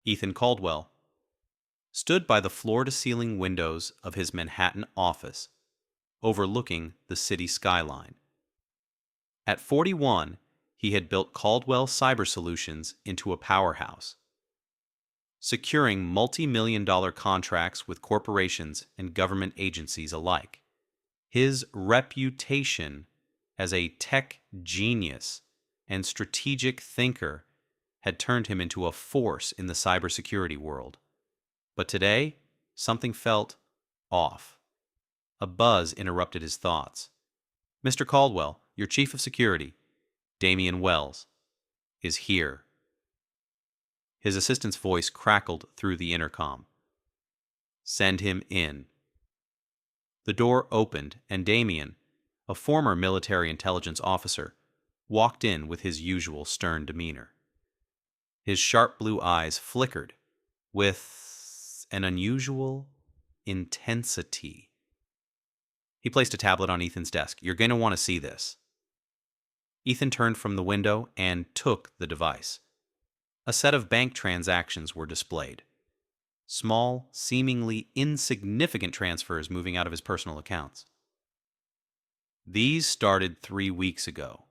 Ethan Caldwell stood by the floor-to-ceiling windows of his Manhattan office, overlooking the city skyline. At 41, he had built Caldwell Cyber Solutions into a powerhouse, securing multi-million-dollar contracts with corporations and government agencies alike. His reputation as a tech genius and strategic thinker had turned him into a force in the cybersecurity world. But today, something felt off. A buzz interrupted his thoughts. "Mr. Caldwell, your chief of security, Damian Wells, is here." His assistant's voice crackled through the intercom. "Send him in." The door opened, and Damian, a former military intelligence officer, walked in with his usual stern demeanor. His sharp blue eyes flickered with an unusual intensity. He placed a tablet on Ethan's desk. "You're going to want to see this." Ethan turned from the window and took the device. A set of bank transactions were displayed. Small, seemingly insignificant transfers moving out of his personal accounts. "These started 3 weeks ago,"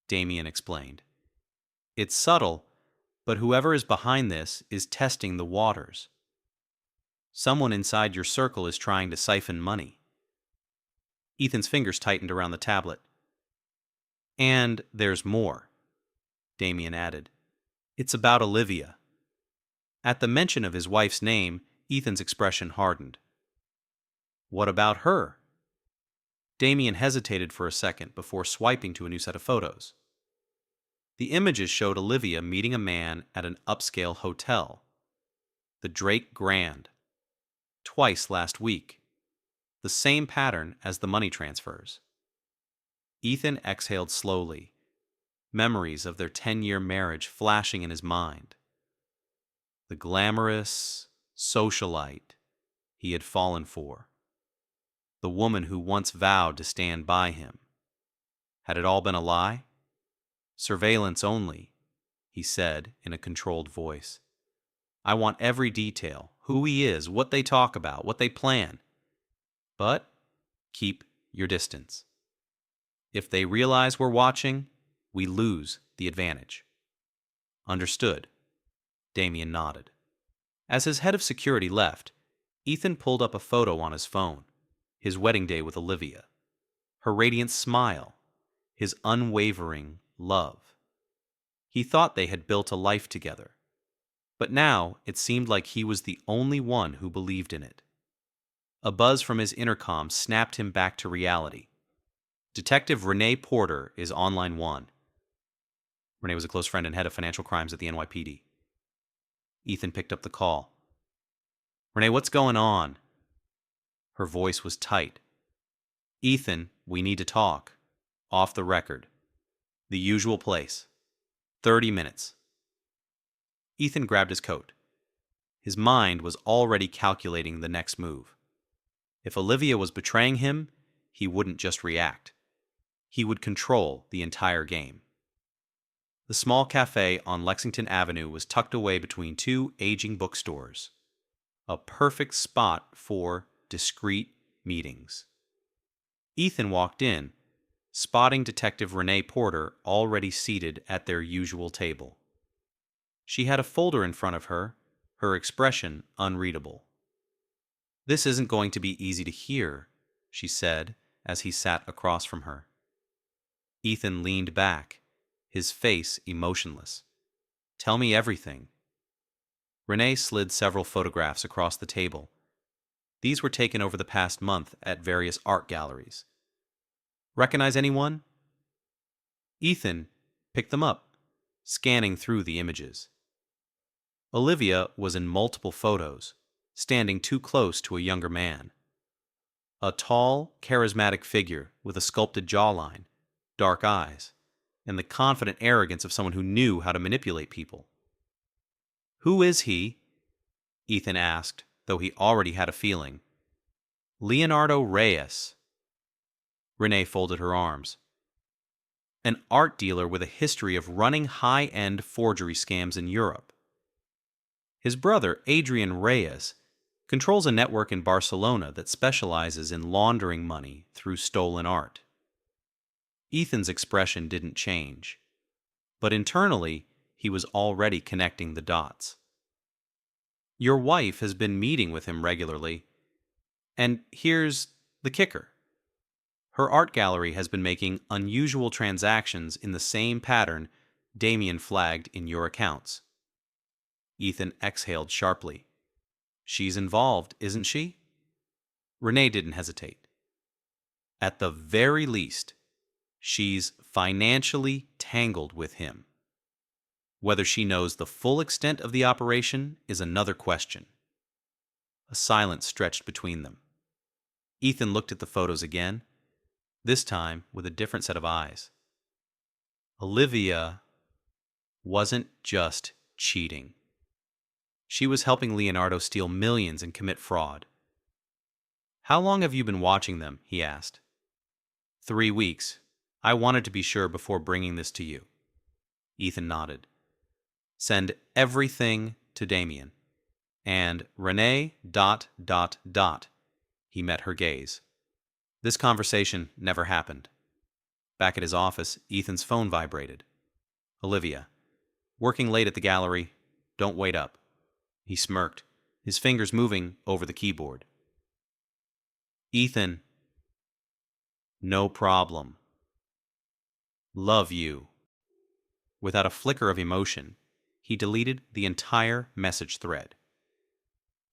Damian explained. "It's subtle, but whoever is behind this is testing the waters. Someone inside your circle is trying to siphon money." Ethan's fingers tightened around the tablet. "And there's more," Damian added. "It's about Olivia." At the mention of his wife's name, Ethan's expression hardened. "What about her?" Damian hesitated for a second before swiping to a new set of photos. The images showed Olivia meeting a man at an upscale hotel, the Drake Grand, twice last week, the same pattern as the money transfers. Ethan exhaled slowly, memories of their 10-year marriage flashing in his mind. The glamorous socialite he had fallen for. The woman who once vowed to stand by him. Had it all been a lie? "Surveillance only," he said in a controlled voice. "I want every detail, who he is, what they talk about, what they plan. But keep your distance. If they realize we're watching, we lose the advantage." "Understood." Damian nodded. As his head of security left, Ethan pulled up a photo on his phone, his wedding day with Olivia. Her radiant smile, his unwavering love. He thought they had built a life together, but now it seemed like he was the only one who believed in it. A buzz from his intercom snapped him back to reality. "Detective Renee Porter is on line 1. Renee was a close friend and head of financial crimes at the NYPD. Ethan picked up the call. "Renee, what's going on?" Her voice was tight. "Ethan, we need to talk. Off the record. The usual place. 30 minutes. Ethan grabbed his coat. His mind was already calculating the next move. If Olivia was betraying him, he wouldn't just react. He would control the entire game. The small cafe on Lexington Avenue was tucked away between two aging bookstores. A perfect spot for discreet meetings. Ethan walked in, spotting Detective Renee Porter already seated at their usual table. She had a folder in front of her, her expression unreadable. "This isn't going to be easy to hear," she said as he sat across from her. Ethan leaned back, his face emotionless. "Tell me everything." Renee slid several photographs across the table. These were taken over the past month at various art galleries. "Recognize anyone?" Ethan picked them up, scanning through the images. Olivia was in multiple photos, standing too close to a younger man. A tall, charismatic figure with a sculpted jawline, dark eyes, and the confident arrogance of someone who knew how to manipulate people. "Who is he?" Ethan asked, though he already had a feeling. "Leonardo Reyes." Renee folded her arms. "An art dealer with a history of running high-end forgery scams in Europe." His brother, Adrian Reyes, controls a network in Barcelona that specializes in laundering money through stolen art. Ethan's expression didn't change, but internally, he was already connecting the dots. Your wife has been meeting with him regularly, and here's the kicker. Her art gallery has been making unusual transactions in the same pattern Damien flagged in your accounts. Ethan exhaled sharply. She's involved, isn't she? Renee didn't hesitate. At the very least, she's financially tangled with him. Whether she knows the full extent of the operation is another question. A silence stretched between them. Ethan looked at the photos again, this time with a different set of eyes. Olivia wasn't just cheating. She was helping Leonardo steal millions and commit fraud. How long have you been watching them? He asked. 3 weeks. I wanted to be sure before bringing this to you. Ethan nodded. Send everything to Damien. And Renee ... He met her gaze. This conversation never happened. Back at his office, Ethan's phone vibrated. Olivia. Working late at the gallery. Don't wait up. He smirked, his fingers moving over the keyboard. Ethan. No problem. Love you. Without a flicker of emotion, he deleted the entire message thread.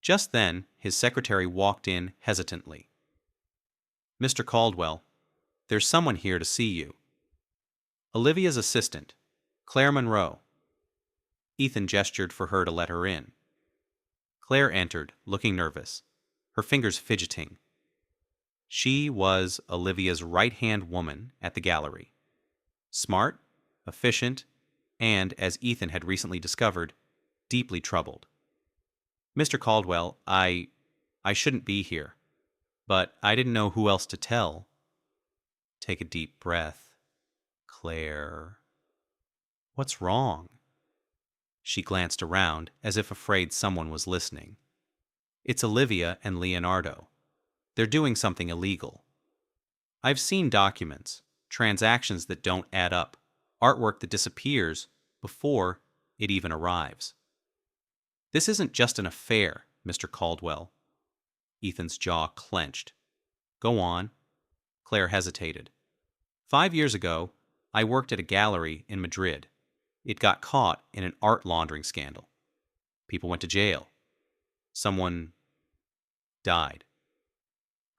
Just then, his secretary walked in hesitantly. Mr. Caldwell, there's someone here to see you. Olivia's assistant, Claire Monroe. Ethan gestured for her to let her in. Claire entered, looking nervous, her fingers fidgeting. She was Olivia's right-hand woman at the gallery. Smart, efficient, and, as Ethan had recently discovered, deeply troubled. Mr. Caldwell, I shouldn't be here, but I didn't know who else to tell. Take a deep breath. Claire. What's wrong? She glanced around as if afraid someone was listening. It's Olivia and Leonardo. They're doing something illegal. I've seen documents, transactions that don't add up, artwork that disappears before it even arrives. This isn't just an affair, Mr. Caldwell. Ethan's jaw clenched. Go on. Claire hesitated. 5 years ago, I worked at a gallery in Madrid. It got caught in an art laundering scandal. People went to jail. Someone died.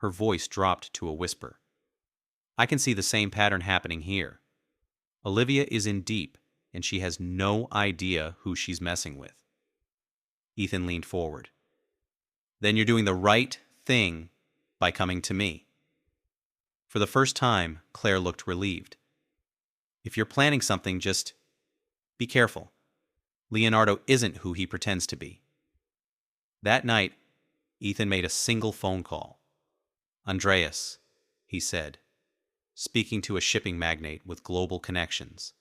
Her voice dropped to a whisper. I can see the same pattern happening here. Olivia is in deep, and she has no idea who she's messing with. Ethan leaned forward. Then you're doing the right thing by coming to me. For the first time, Claire looked relieved. If you're planning something, just be careful. Leonardo isn't who he pretends to be. That night, Ethan made a single phone call. Andreas, he said, speaking to a shipping magnate with global connections.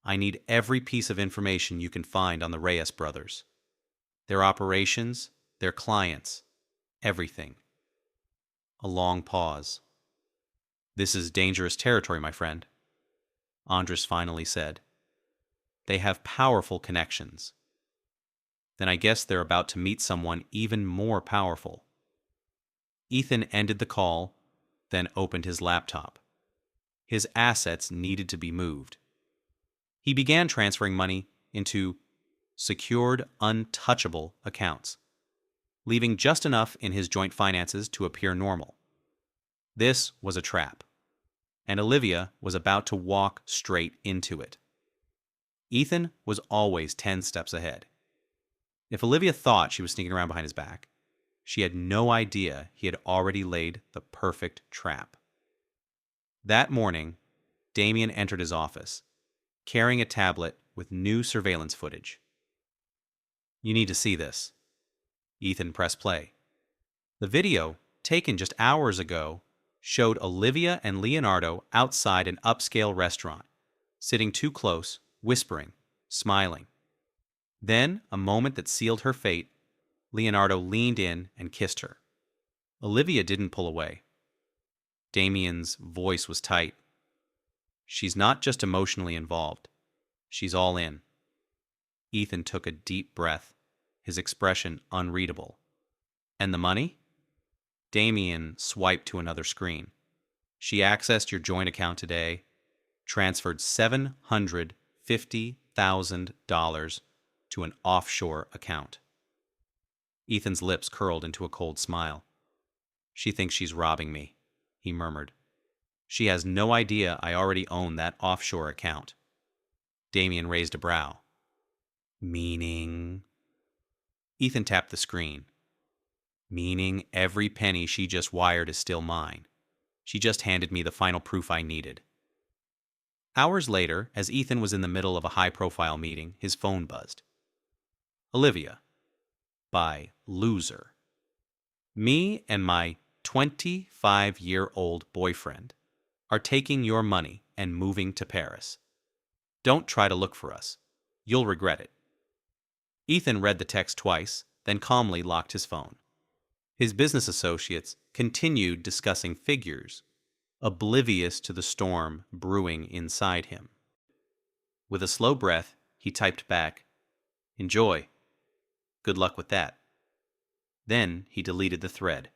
I need every piece of information you can find on the Reyes brothers. Their operations, their clients, everything. A long pause. This is dangerous territory, my friend, Andres finally said. They have powerful connections. Then I guess they're about to meet someone even more powerful. Ethan ended the call, then opened his laptop. His assets needed to be moved. He began transferring money into secured, untouchable accounts, leaving just enough in his joint finances to appear normal. This was a trap, and Olivia was about to walk straight into it. Ethan was always 10 steps ahead. If Olivia thought she was sneaking around behind his back, she had no idea he had already laid the perfect trap. That morning, Damien entered his office, carrying a tablet with new surveillance footage. You need to see this. Ethan pressed play. The video, taken just hours ago, showed Olivia and Leonardo outside an upscale restaurant, sitting too close, whispering, smiling. Then, a moment that sealed her fate, Leonardo leaned in and kissed her. Olivia didn't pull away. Damien's voice was tight. She's not just emotionally involved. She's all in. Ethan took a deep breath, his expression unreadable. And the money? Damien swiped to another screen. She accessed your joint account today, transferred $750,000 to an offshore account. Ethan's lips curled into a cold smile. She thinks she's robbing me, he murmured. She has no idea I already own that offshore account. Damien raised a brow. Meaning? Ethan tapped the screen. Meaning every penny she just wired is still mine. She just handed me the final proof I needed. Hours later, as Ethan was in the middle of a high-profile meeting, his phone buzzed. Olivia. By Loser. Me and my 25-year-old boyfriend are taking your money and moving to Paris. Don't try to look for us. You'll regret it. Ethan read the text twice, then calmly locked his phone. His business associates continued discussing figures, oblivious to the storm brewing inside him. With a slow breath, he typed back, "Enjoy. Good luck with that." Then he deleted the thread.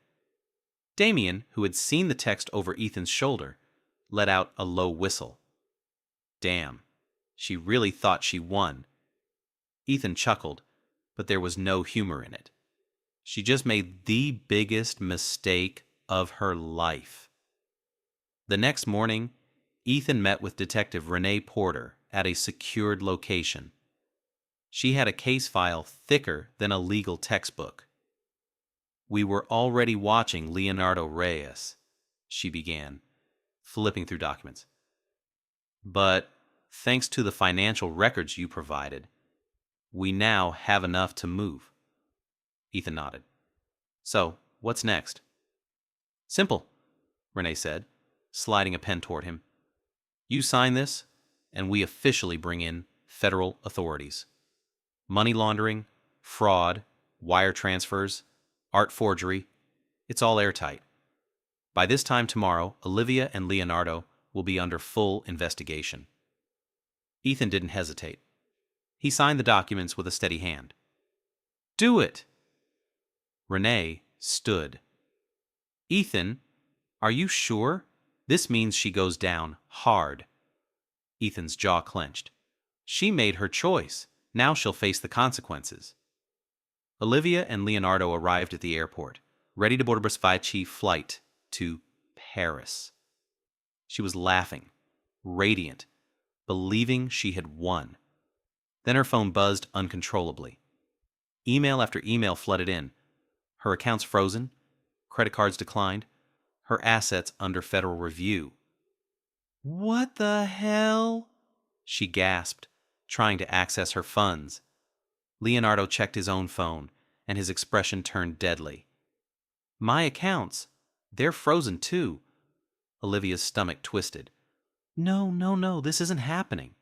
Damien, who had seen the text over Ethan's shoulder, let out a low whistle. Damn, she really thought she won. Ethan chuckled, but there was no humor in it. She just made the biggest mistake of her life. The next morning, Ethan met with Detective Renee Porter at a secured location. She had a case file thicker than a legal textbook. "We were already watching Leonardo Reyes," she began, flipping through documents. "But thanks to the financial records you provided, we now have enough to move." Ethan nodded. "So, what's next?" "Simple," Renee said, sliding a pen toward him. "You sign this, and we officially bring in federal authorities. Money laundering, fraud, wire transfers, art forgery, it's all airtight. By this time tomorrow, Olivia and Leonardo will be under full investigation." Ethan didn't hesitate. He signed the documents with a steady hand. "Do it!" Renee stood. "Ethan, are you sure? This means she goes down hard." Ethan's jaw clenched. She made her choice. Now she'll face the consequences. Olivia and Leonardo arrived at the airport, ready to board a Brasvici flight to Paris. She was laughing, radiant, believing she had won. Then her phone buzzed uncontrollably. Email after email flooded in. Her accounts frozen, credit cards declined, her assets under federal review. "What the hell?" she gasped, trying to access her funds. Leonardo checked his own phone, and his expression turned deadly. "My accounts, they're frozen too." Olivia's stomach twisted. No, this isn't happening."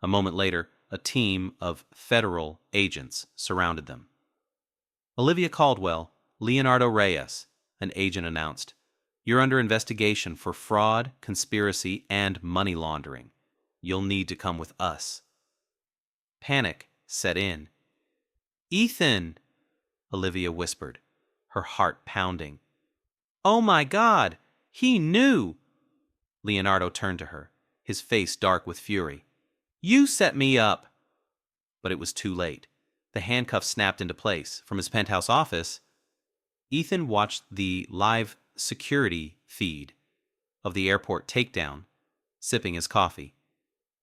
A moment later, a team of federal agents surrounded them. "Olivia Caldwell, Leonardo Reyes," an agent announced. "You're under investigation for fraud, conspiracy, and money laundering. You'll need to come with us." Panic set in. "Ethan," Olivia whispered, her heart pounding. "Oh my God, he knew!" Leonardo turned to her, his face dark with fury. "You set me up!" But it was too late. The handcuffs snapped into place. From his penthouse office, Ethan watched the live security feed of the airport takedown, sipping his coffee.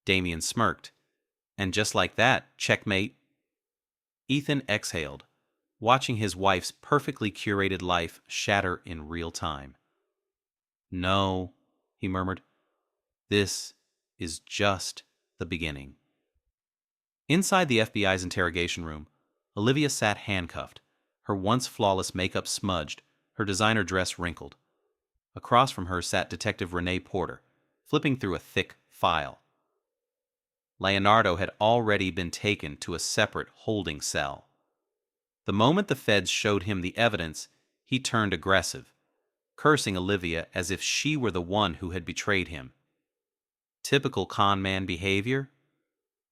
Damien smirked. And just like that, checkmate. Ethan exhaled, watching his wife's perfectly curated life shatter in real time. "No," he murmured. "This is just the beginning." Inside the FBI's interrogation room, Olivia sat handcuffed, her once flawless makeup smudged, her designer dress wrinkled. Across from her sat Detective Renee Porter, flipping through a thick file. Leonardo had already been taken to a separate holding cell. The moment the feds showed him the evidence, he turned aggressive, cursing Olivia as if she were the one who had betrayed him. Typical con man behavior,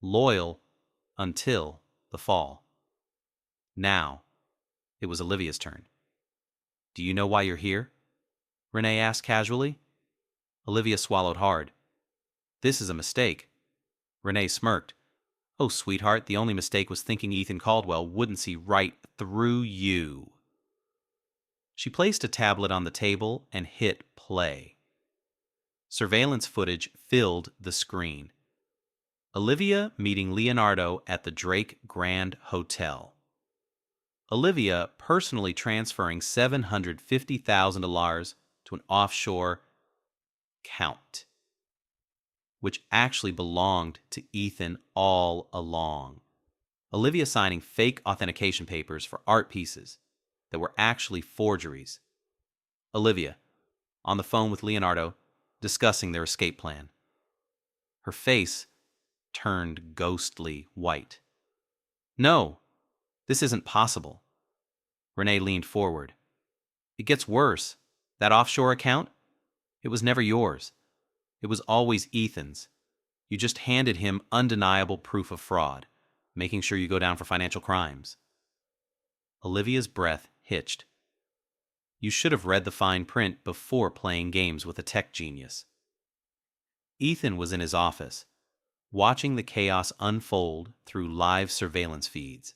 loyal until the fall. Now, it was Olivia's turn. "Do you know why you're here?" Renee asked casually. Olivia swallowed hard. "This is a mistake." Renee smirked. "Oh, sweetheart, the only mistake was thinking Ethan Caldwell wouldn't see right through you." She placed a tablet on the table and hit play. Surveillance footage filled the screen. Olivia meeting Leonardo at the Drake Grand Hotel. Olivia personally transferring $750,000 to an offshore account, which actually belonged to Ethan all along. Olivia signing fake authentication papers for art pieces that were actually forgeries. Olivia, on the phone with Leonardo, discussing their escape plan. Her face turned ghostly white. "No, this isn't possible." Renee leaned forward. "It gets worse. That offshore account? It was never yours. It was always Ethan's. You just handed him undeniable proof of fraud, making sure you go down for financial crimes." Olivia's breath hitched. You should have read the fine print before playing games with a tech genius. Ethan was in his office, watching the chaos unfold through live surveillance feeds.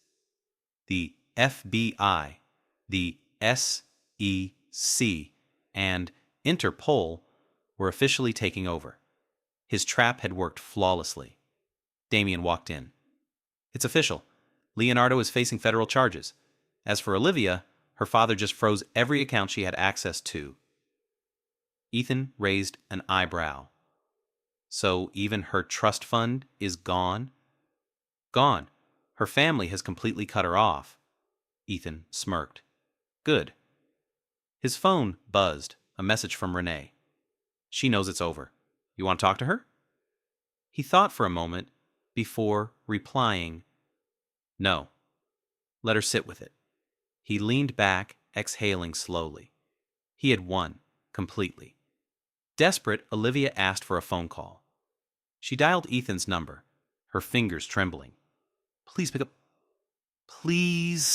The FBI, the SEC, and Interpol were officially taking over. His trap had worked flawlessly. Damien walked in. "It's official. Leonardo is facing federal charges. As for Olivia, her father just froze every account she had access to." Ethan raised an eyebrow. "So even her trust fund is gone?" "Gone. Her family has completely cut her off." Ethan smirked. "Good." His phone buzzed, a message from Renee. "She knows it's over. You want to talk to her?" He thought for a moment before replying, "No. Let her sit with it." He leaned back, exhaling slowly. He had won, completely. Desperate, Olivia asked for a phone call. She dialed Ethan's number, her fingers trembling. "Please pick up. Please."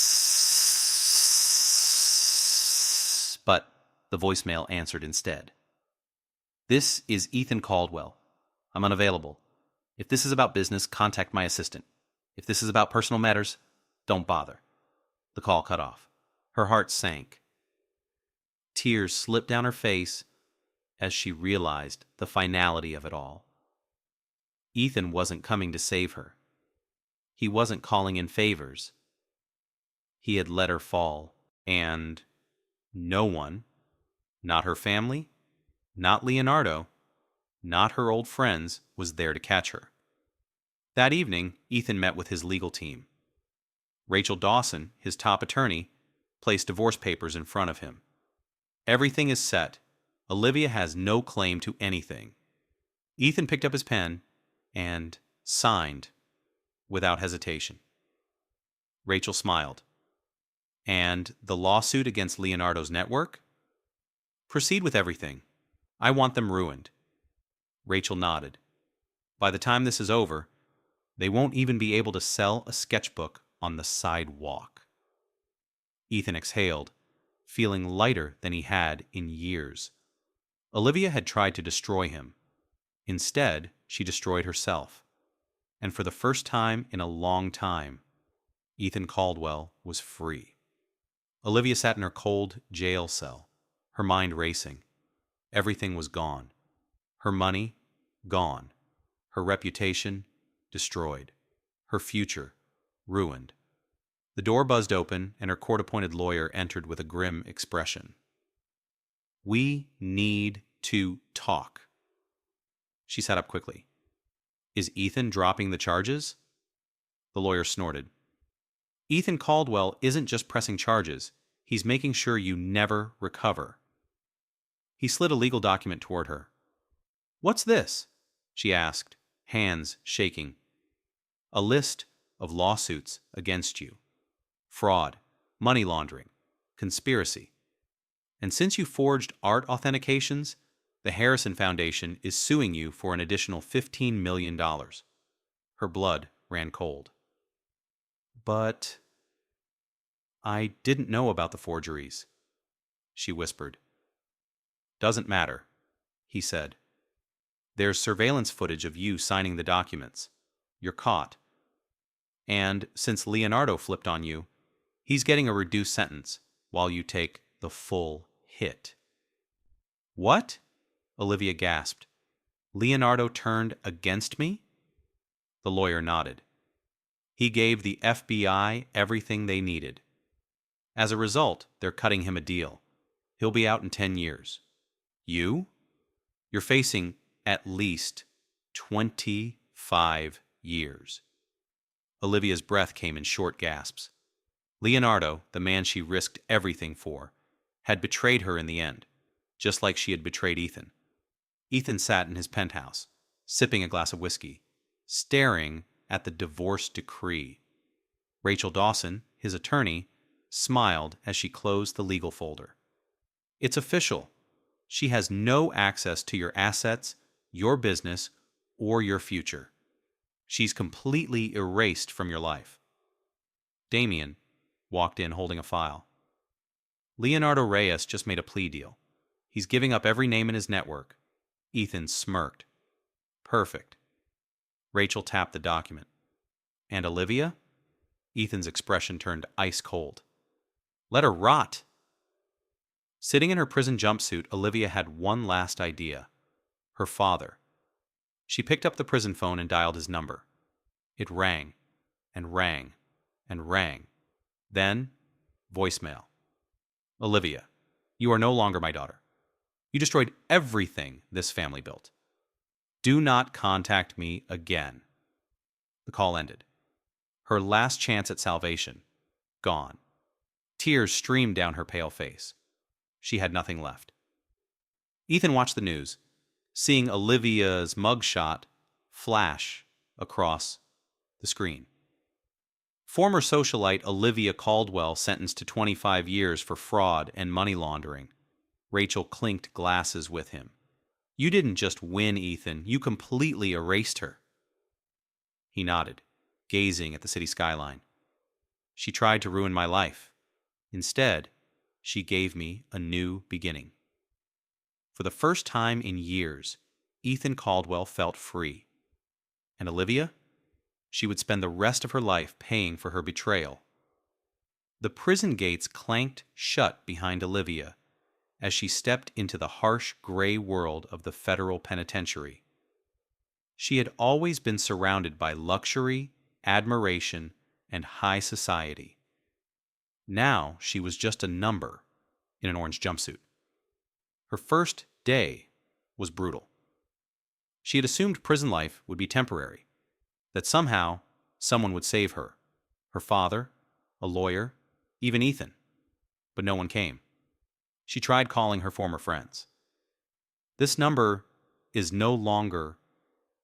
But the voicemail answered instead. "This is Ethan Caldwell. I'm unavailable. If this is about business, contact my assistant. If this is about personal matters, don't bother." The call cut off. Her heart sank. Tears slipped down her face as she realized the finality of it all. Ethan wasn't coming to save her. He wasn't calling in favors. He had let her fall, and no one, not her family, not Leonardo, not her old friends, was there to catch her. That evening, Ethan met with his legal team. Rachel Dawson, his top attorney, placed divorce papers in front of him. Everything is set. Olivia has no claim to anything. Ethan picked up his pen and signed without hesitation. Rachel smiled. "And the lawsuit against Leonardo's network?" "Proceed with everything. I want them ruined." Rachel nodded. "By the time this is over, they won't even be able to sell a sketchbook on the sidewalk." Ethan exhaled, feeling lighter than he had in years. Olivia had tried to destroy him. Instead, she destroyed herself. And for the first time in a long time, Ethan Caldwell was free. Olivia sat in her cold jail cell, her mind racing. Everything was gone. Her money, gone. Her reputation, destroyed. Her future, ruined. The door buzzed open, and her court-appointed lawyer entered with a grim expression. "We need to talk." She sat up quickly. "Is Ethan dropping the charges?" The lawyer snorted. "Ethan Caldwell isn't just pressing charges. He's making sure you never recover." He slid a legal document toward her. "What's this?" she asked, hands shaking. a list of lawsuits against you: fraud, money laundering, conspiracy. And since you forged art authentications, the Harrison Foundation is suing you for an additional $15 million. Her blood ran cold. But I didn't know about the forgeries, she whispered. Doesn't matter, he said. There's surveillance footage of you signing the documents. You're caught. And since Leonardo flipped on you, he's getting a reduced sentence while you take the full hit. What? Olivia gasped. Leonardo turned against me? The lawyer nodded. He gave the FBI everything they needed. As a result, they're cutting him a deal. He'll be out in 10 years. You? You're facing at least 25 years. Olivia's breath came in short gasps. Leonardo, the man she risked everything for, had betrayed her in the end, just like she had betrayed Ethan. Ethan sat in his penthouse, sipping a glass of whiskey, staring at the divorce decree. Rachel Dawson, his attorney, smiled as she closed the legal folder. It's official. She has no access to your assets, your business, or your future. She's completely erased from your life. Damien walked in holding a file. Leonardo Reyes just made a plea deal. He's giving up every name in his network. Ethan smirked. Perfect. Rachel tapped the document. And Olivia? Ethan's expression turned ice cold. Let her rot. Sitting in her prison jumpsuit, Olivia had one last idea. Her father. She picked up the prison phone and dialed his number. It rang, and rang, and rang. Then, voicemail. Olivia, you are no longer my daughter. You destroyed everything this family built. Do not contact me again. The call ended. Her last chance at salvation, gone. Tears streamed down her pale face. She had nothing left. Ethan watched the news, seeing Olivia's mugshot flash across the screen. Former socialite Olivia Caldwell sentenced to 25 years for fraud and money laundering. Rachel clinked glasses with him. You didn't just win, Ethan. You completely erased her. He nodded, gazing at the city skyline. She tried to ruin my life. Instead, she gave me a new beginning. For the first time in years, Ethan Caldwell felt free. And Olivia? She would spend the rest of her life paying for her betrayal. The prison gates clanked shut behind Olivia as she stepped into the harsh gray world of the federal penitentiary. She had always been surrounded by luxury, admiration, and high society. Now she was just a number in an orange jumpsuit. Her first day was brutal. She had assumed prison life would be temporary, that somehow someone would save her, her father, a lawyer, even Ethan. But no one came. She tried calling her former friends. This number is no longer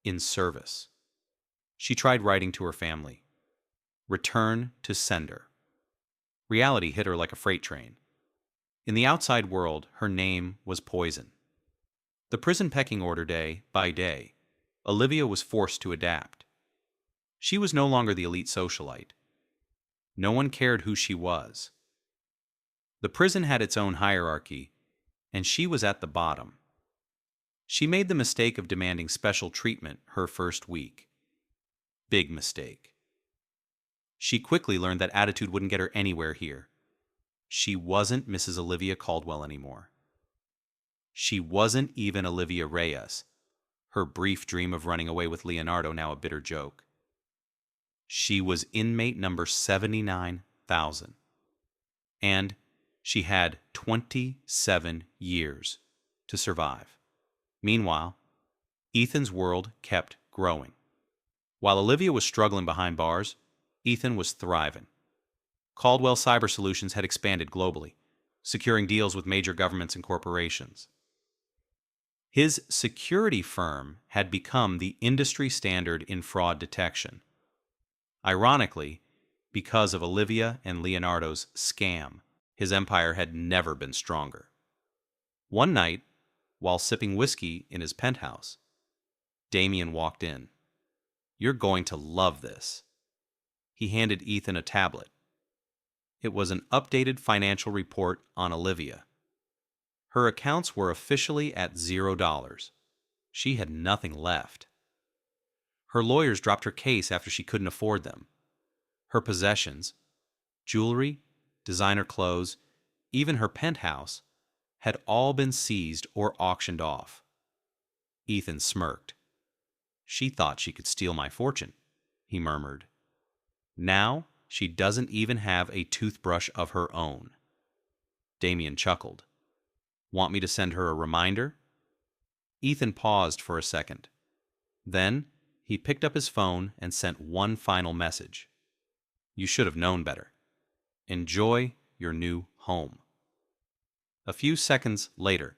in service. She tried writing to her family. Return to sender. Reality hit her like a freight train. In the outside world, her name was poison. The prison pecking order day by day, Olivia was forced to adapt. She was no longer the elite socialite. No one cared who she was. The prison had its own hierarchy, and she was at the bottom. She made the mistake of demanding special treatment her first week. Big mistake. She quickly learned that attitude wouldn't get her anywhere here. She wasn't Mrs. Olivia Caldwell anymore. She wasn't even Olivia Reyes, her brief dream of running away with Leonardo now a bitter joke. She was inmate number 79,000. And she had 27 years to survive. Meanwhile, Ethan's world kept growing. While Olivia was struggling behind bars, Ethan was thriving. Caldwell Cyber Solutions had expanded globally, securing deals with major governments and corporations. His security firm had become the industry standard in fraud detection. Ironically, because of Olivia and Leonardo's scam, his empire had never been stronger. One night, while sipping whiskey in his penthouse, Damien walked in. "You're going to love this." He handed Ethan a tablet. It was an updated financial report on Olivia. Her accounts were officially at $0. She had nothing left. Her lawyers dropped her case after she couldn't afford them. Her possessions, jewelry, designer clothes, even her penthouse, had all been seized or auctioned off. Ethan smirked. "She thought she could steal my fortune," he murmured. "Now she doesn't even have a toothbrush of her own." Damien chuckled. "Want me to send her a reminder?" Ethan paused for a second. Then he picked up his phone and sent one final message. "You should have known better. Enjoy your new home." A few seconds later,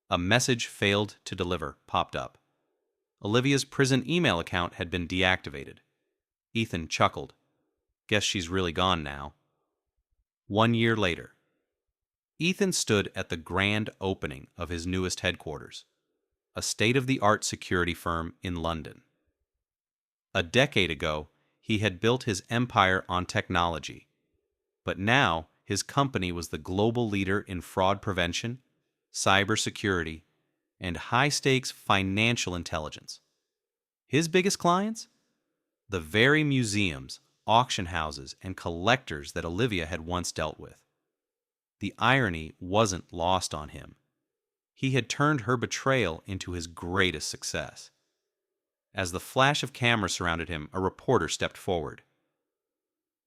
a message failed to deliver popped up. Olivia's prison email account had been deactivated. Ethan chuckled. "Guess she's really gone now." 1 year later, Ethan stood at the grand opening of his newest headquarters, a state-of-the-art security firm in London. A decade ago, he had built his empire on technology, but now his company was the global leader in fraud prevention, cybersecurity, and high-stakes financial intelligence. His biggest clients? The very museums, auction houses, and collectors that Olivia had once dealt with. The irony wasn't lost on him. He had turned her betrayal into his greatest success. As the flash of camera surrounded him, a reporter stepped forward.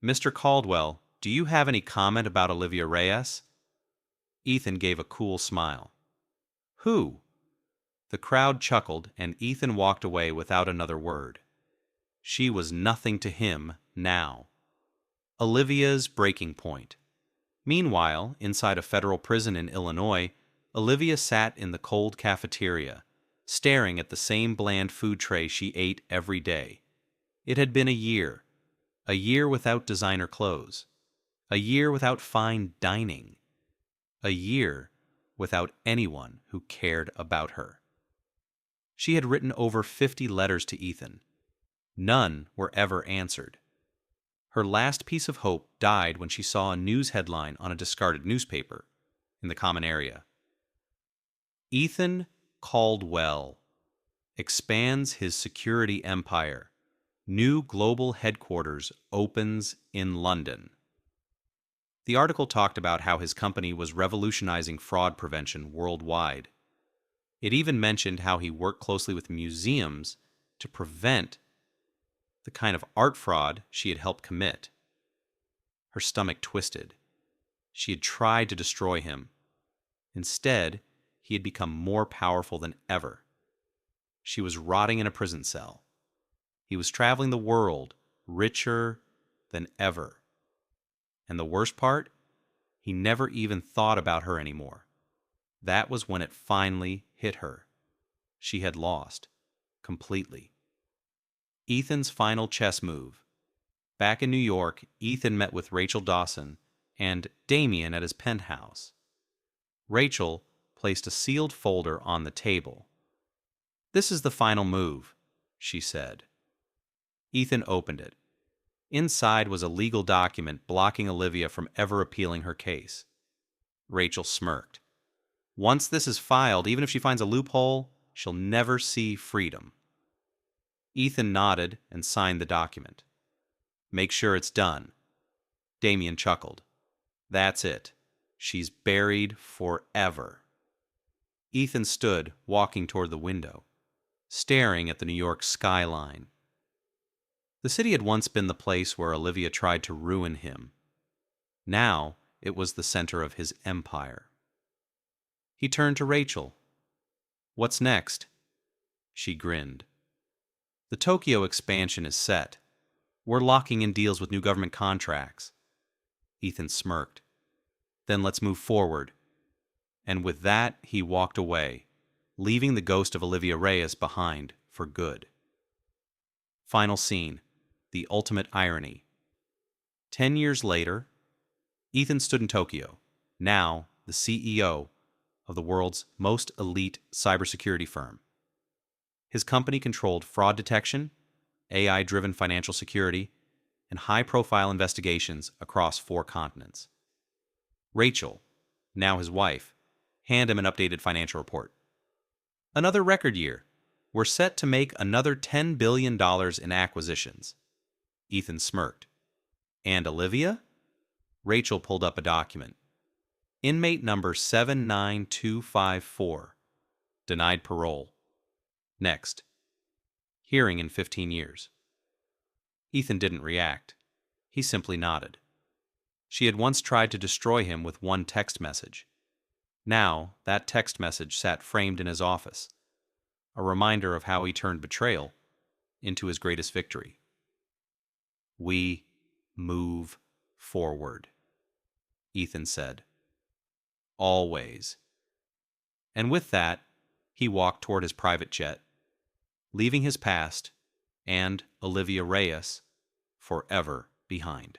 "Mr. Caldwell, do you have any comment about Olivia Reyes?" Ethan gave a cool smile. "Who?" The crowd chuckled, and Ethan walked away without another word. She was nothing to him now. Olivia's breaking point. Meanwhile, inside a federal prison in Illinois, Olivia sat in the cold cafeteria, staring at the same bland food tray she ate every day. It had been a year without designer clothes, a year without fine dining, a year without anyone who cared about her. She had written over 50 letters to Ethan. None were ever answered. Her last piece of hope died when she saw a news headline on a discarded newspaper in the common area. Ethan Caldwell expands his security empire. New global headquarters opens in London. The article talked about how his company was revolutionizing fraud prevention worldwide. It even mentioned how he worked closely with museums to prevent the kind of art fraud she had helped commit. Her stomach twisted. She had tried to destroy him. Instead, he had become more powerful than ever. She was rotting in a prison cell. He was traveling the world, richer than ever. And the worst part? He never even thought about her anymore. That was when it finally hit her. She had lost. Completely. Ethan's final chess move. Back in New York, Ethan met with Rachel Dawson and Damien at his penthouse. Rachel placed a sealed folder on the table. "This is the final move," she said. Ethan opened it. Inside was a legal document blocking Olivia from ever appealing her case. Rachel smirked. "Once this is filed, even if she finds a loophole, she'll never see freedom." Ethan nodded and signed the document. "Make sure it's done." Damien chuckled. "That's it. She's buried forever." Ethan stood, walking toward the window, staring at the New York skyline. The city had once been the place where Olivia tried to ruin him. Now it was the center of his empire. He turned to Rachel. "What's next?" She grinned. "The Tokyo expansion is set. We're locking in deals with new government contracts." Ethan smirked. "Then let's move forward." And with that, he walked away, leaving the ghost of Olivia Reyes behind for good. Final scene. the ultimate irony. 10 years later, Ethan stood in Tokyo, now the CEO of the world's most elite cybersecurity firm. His company controlled fraud detection, AI-driven financial security, and high-profile investigations across 4 continents. Rachel, now his wife, handed him an updated financial report. Another record year. We're set to make another $10 billion in acquisitions. Ethan smirked. And Olivia? Rachel pulled up a document. Inmate number 79254. Denied parole. Next. Hearing in 15 years. Ethan didn't react. He simply nodded. She had once tried to destroy him with one text message. Now, that text message sat framed in his office, a reminder of how he turned betrayal into his greatest victory. We move forward, Ethan said. Always. And with that, he walked toward his private jet, leaving his past and Olivia Reyes forever behind.